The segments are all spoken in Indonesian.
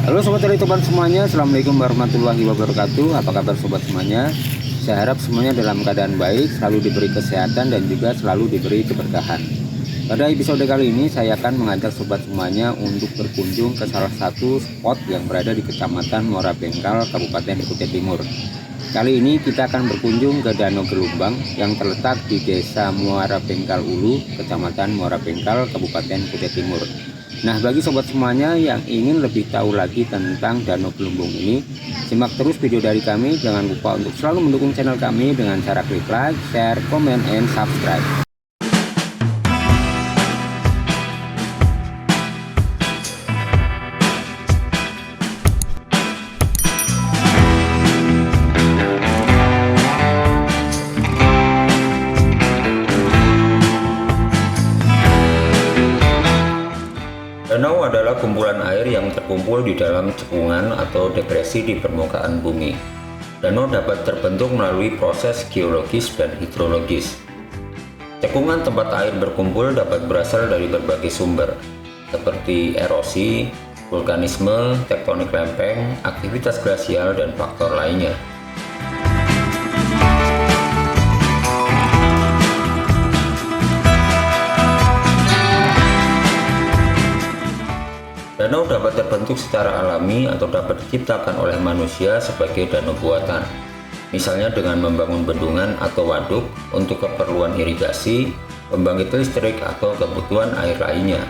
Halo sobat youtuber semuanya, assalamualaikum warahmatullahi wabarakatuh. Apa kabar sobat semuanya? Saya harap semuanya dalam keadaan baik, selalu diberi kesehatan dan juga selalu diberi keberkahan. Pada episode kali ini saya akan mengajak sobat semuanya untuk berkunjung ke salah satu spot yang berada di Kecamatan Muara Bengkal, Kabupaten Kutai Timur. Kali ini kita akan berkunjung ke Danau Gelumbang yang terletak di Desa Muara Bengkal Ulu, Kecamatan Muara Bengkal, Kabupaten Kutai Timur. Nah, bagi sobat semuanya yang ingin lebih tahu lagi tentang Danau Gelumbung ini, simak terus video dari kami. Jangan lupa untuk selalu mendukung channel kami dengan cara klik like, share, comment, and subscribe. Danau adalah kumpulan air yang terkumpul di dalam cekungan atau depresi di permukaan bumi. Danau dapat terbentuk melalui proses geologis dan hidrologis. Cekungan tempat air berkumpul dapat berasal dari berbagai sumber, seperti erosi, vulkanisme, tektonik lempeng, aktivitas glasial, dan faktor lainnya. Danau dapat terbentuk secara alami atau dapat diciptakan oleh manusia sebagai danau buatan, misalnya dengan membangun bendungan atau waduk untuk keperluan irigasi, pembangkit listrik, atau kebutuhan air lainnya.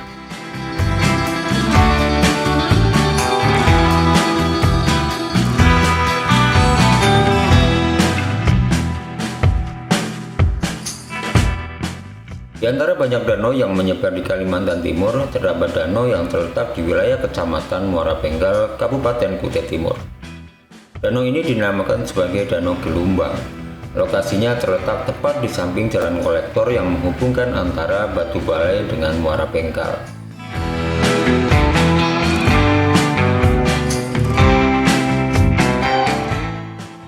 Di antara banyak danau yang menyebar di Kalimantan Timur, terdapat danau yang terletak di wilayah Kecamatan Muara Bengkal, Kabupaten Kutai Timur. Danau ini dinamakan sebagai Danau Gelumbang. Lokasinya terletak tepat di samping jalan kolektor yang menghubungkan antara Batu Balai dengan Muara Bengkal.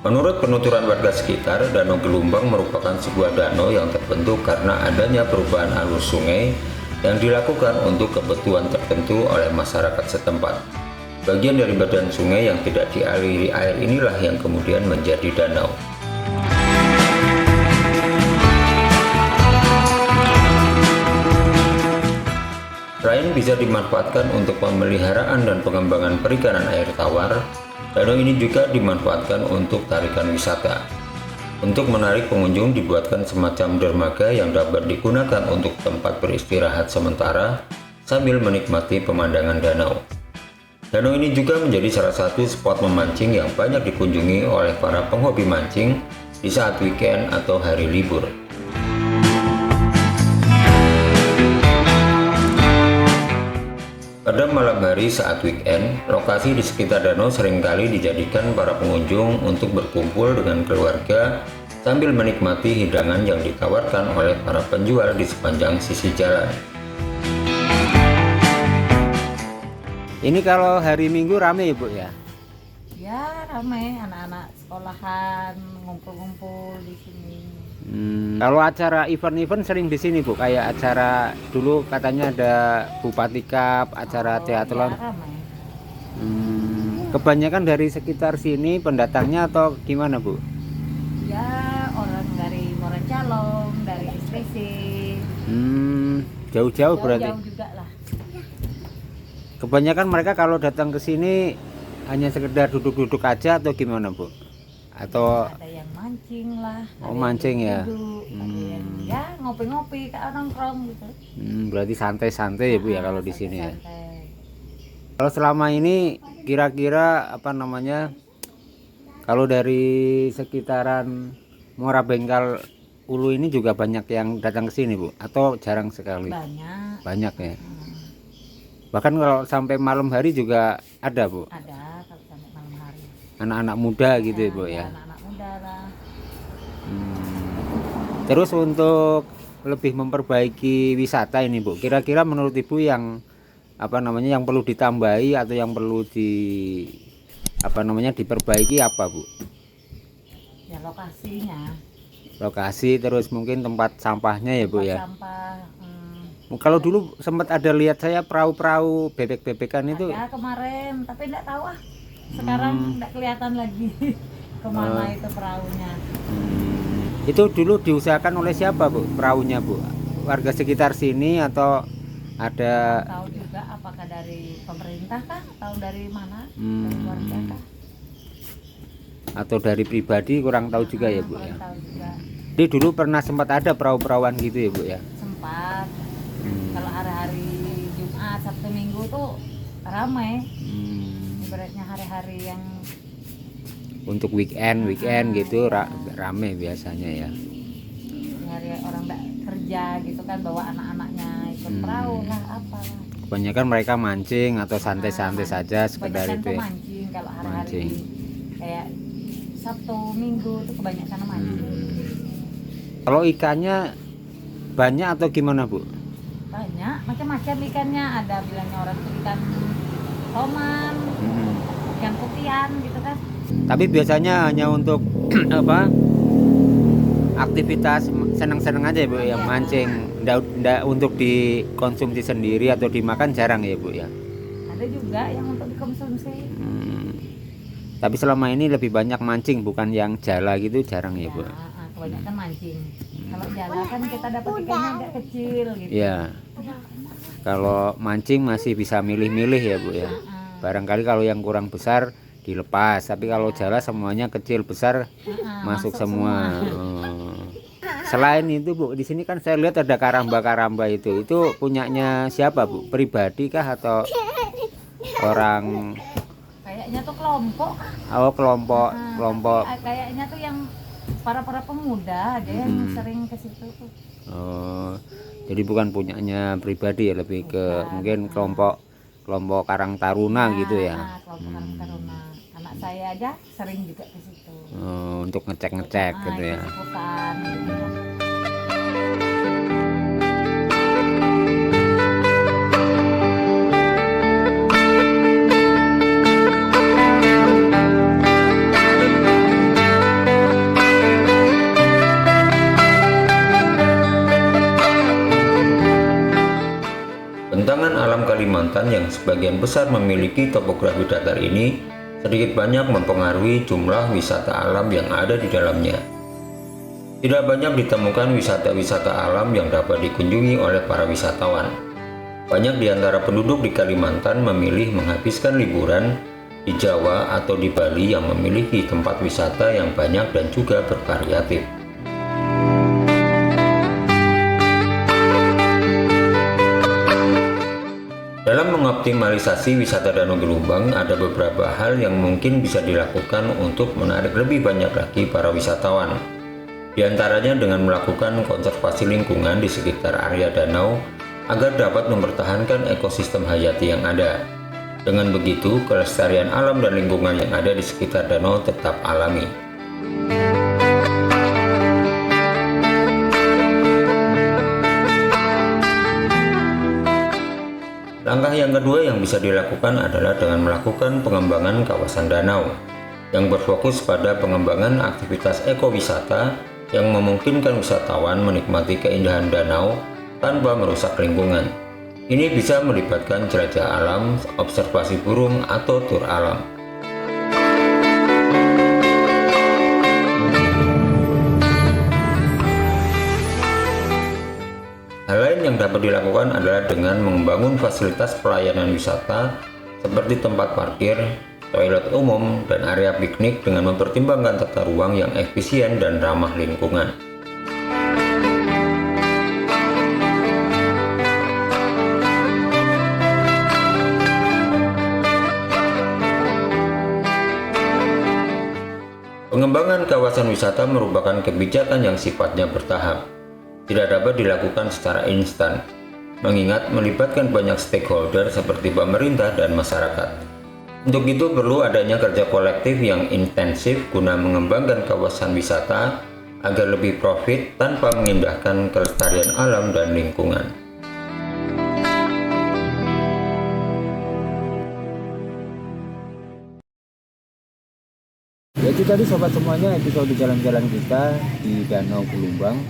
Menurut penuturan warga sekitar, Danau Gelumbang merupakan sebuah danau yang terbentuk karena adanya perubahan alur sungai yang dilakukan untuk kebutuhan tertentu oleh masyarakat setempat. Bagian dari badan sungai yang tidak dialiri air inilah yang kemudian menjadi danau. Selain bisa dimanfaatkan untuk pemeliharaan dan pengembangan perikanan air tawar, danau ini juga dimanfaatkan untuk tarikan wisata. Untuk menarik pengunjung dibuatkan semacam dermaga yang dapat digunakan untuk tempat beristirahat sementara sambil menikmati pemandangan danau. Danau ini juga menjadi salah satu spot memancing yang banyak dikunjungi oleh para penghobi mancing di saat weekend atau hari libur. Pada malam hari saat weekend, lokasi di sekitar danau seringkali dijadikan para pengunjung untuk berkumpul dengan keluarga sambil menikmati hidangan yang ditawarkan oleh para penjual di sepanjang sisi jalan. Ini kalau hari Minggu rame ya Bu ya? Ya ramai, anak-anak sekolahan ngumpul-ngumpul di sini. Kalau acara event-event sering di sini Bu, kayak acara dulu katanya ada Bupati Cup, acara teater. Ya, ramai. Kebanyakan dari sekitar sini pendatangnya atau gimana Bu? Ya orang dari Muara Calong, dari SPC. Jauh-jauh berarti. Jauh juga lah. Kebanyakan mereka kalau datang ke sini hanya sekedar duduk-duduk aja atau gimana Bu? Atau Ada yang mancing lah. Oh, ada mancing yang ya? duduk, ada yang ya ngopi-ngopi kayak nongkrong gitu. Berarti santai-santai ya Bu ya kalau di sini ya. Santai-santai. Kalau selama ini kira-kira apa namanya? Kalau dari sekitaran Muara Bengkal Ulu ini juga banyak yang datang ke sini Bu atau jarang sekali? Banyak. Banyak ya. Bahkan kalau sampai malam hari juga ada Bu. Ada kalau sampai malam hari. Anak-anak muda gitu ya Bu ya. Anak-anak muda lah. Terus untuk lebih memperbaiki wisata ini Bu, kira-kira menurut Ibu yang apa namanya yang perlu ditambahi atau yang perlu diperbaiki apa Bu? Ya lokasinya. Lokasi terus mungkin tempat sampahnya ya Bu Tempat ya. sampah, Kalau dulu sempat ada lihat saya perahu-perahu bebek-bebekan itu. Ada kemarin, tapi enggak tahu ah. Sekarang enggak kelihatan lagi kemana itu perahunya. Itu dulu diusahakan oleh siapa, Bu, perahunya, Bu? Warga sekitar sini atau ada? Tahu juga apakah dari pemerintah kah atau dari mana? Hmm. Dari warga kah? Atau dari pribadi, kurang tahu juga ya, Bu, ya. Kurang tahu juga. Jadi dulu pernah sempat ada perahu-perahuan gitu ya, Bu, ya? Sempat. Kalau hari-hari Jumat, Sabtu, Minggu tuh ramai. Ibaratnya hari-hari yang Untuk weekend gitu rame biasanya ya. hari orang nggak kerja gitu kan, bawa anak-anaknya ikut perahu lah apalah. Kebanyakan mereka mancing atau santai-santai saja sekedar Kebanyakan itu tuh ya. mancing kalau hari-hari Mancing. kayak Sabtu Minggu tuh kebanyakan mancing. Kalau ikannya banyak atau gimana, Bu? Banyak macam-macam ikannya, ada bilangnya orang tuh ikan toman, ikan putihan gitu kan. Tapi biasanya hanya untuk apa? Aktivitas senang-senang aja ya, Bu, ya, mancing. Nggak untuk dikonsumsi sendiri atau dimakan jarang ya, Bu, ya. Ada juga yang untuk dikonsumsi. Tapi selama ini lebih banyak mancing, bukan yang jala gitu jarang ya, Bu. Kebanyakan mancing. Kalau jala kan kita dapat ikannya agak kecil gitu. Iya. Kalau mancing masih bisa milih-milih ya, Bu, ya. Barangkali kalau yang kurang besar dilepas, tapi kalau jala semuanya kecil besar masuk semua. Selain itu, Bu, di sini kan saya lihat ada karamba itu punyanya siapa, Bu? Pribadi kah atau orang? Kayaknya tuh kelompok. Oh, kelompok. Kayaknya tuh yang para pemuda aja yang sering ke situ tuh. Oh, jadi bukan punyanya pribadi ya, lebih ke mungkin kelompok Karang Taruna gitu ya. Kelompok Karang Taruna. Anak saya aja sering juga ke situ. Untuk ngecek gitu ya. Ikutan, gitu. Bentangan alam Kalimantan yang sebagian besar memiliki topografi datar ini sedikit banyak mempengaruhi jumlah wisata alam yang ada di dalamnya. Tidak banyak ditemukan wisata-wisata alam yang dapat dikunjungi oleh para wisatawan. Banyak di antara penduduk di Kalimantan memilih menghabiskan liburan di Jawa atau di Bali yang memiliki tempat wisata yang banyak dan juga bervariatif. Dalam mengoptimalisasi wisata Danau Gelumbang, ada beberapa hal yang mungkin bisa dilakukan untuk menarik lebih banyak lagi para wisatawan. Di antaranya dengan melakukan konservasi lingkungan di sekitar area danau agar dapat mempertahankan ekosistem hayati yang ada. Dengan begitu, kelestarian alam dan lingkungan yang ada di sekitar danau tetap alami. Langkah yang kedua yang bisa dilakukan adalah dengan melakukan pengembangan kawasan danau yang berfokus pada pengembangan aktivitas ekowisata yang memungkinkan wisatawan menikmati keindahan danau tanpa merusak lingkungan. Ini bisa melibatkan jelajah alam, observasi burung, atau tur alam. Hal lain yang dapat dilakukan adalah dengan membangun fasilitas pelayanan wisata seperti tempat parkir, toilet umum, dan area piknik dengan mempertimbangkan tata ruang yang efisien dan ramah lingkungan. Pengembangan kawasan wisata merupakan kebijakan yang sifatnya bertahap. Tidak dapat dilakukan secara instan, mengingat melibatkan banyak stakeholder seperti pemerintah dan masyarakat. Untuk itu perlu adanya kerja kolektif yang intensif guna mengembangkan kawasan wisata agar lebih profit tanpa mengindahkan kelestarian alam dan lingkungan. Ya, itu tadi sobat semuanya episode jalan-jalan kita di Danau Gelumbang.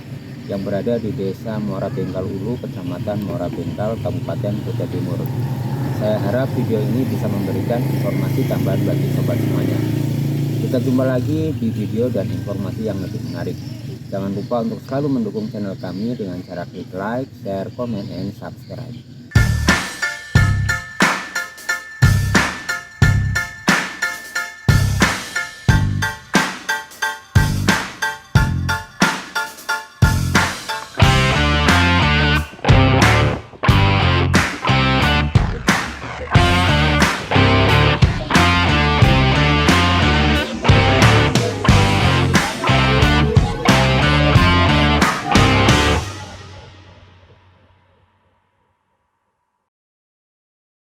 yang berada di Desa Muara Bengkal Ulu, Kecamatan Muara Bengkal, Kabupaten Kutai Timur. Saya harap video ini bisa memberikan informasi tambahan bagi sobat semuanya. Kita jumpa lagi di video dan informasi yang lebih menarik. Jangan lupa untuk selalu mendukung channel kami dengan cara klik like, share, komen, and subscribe.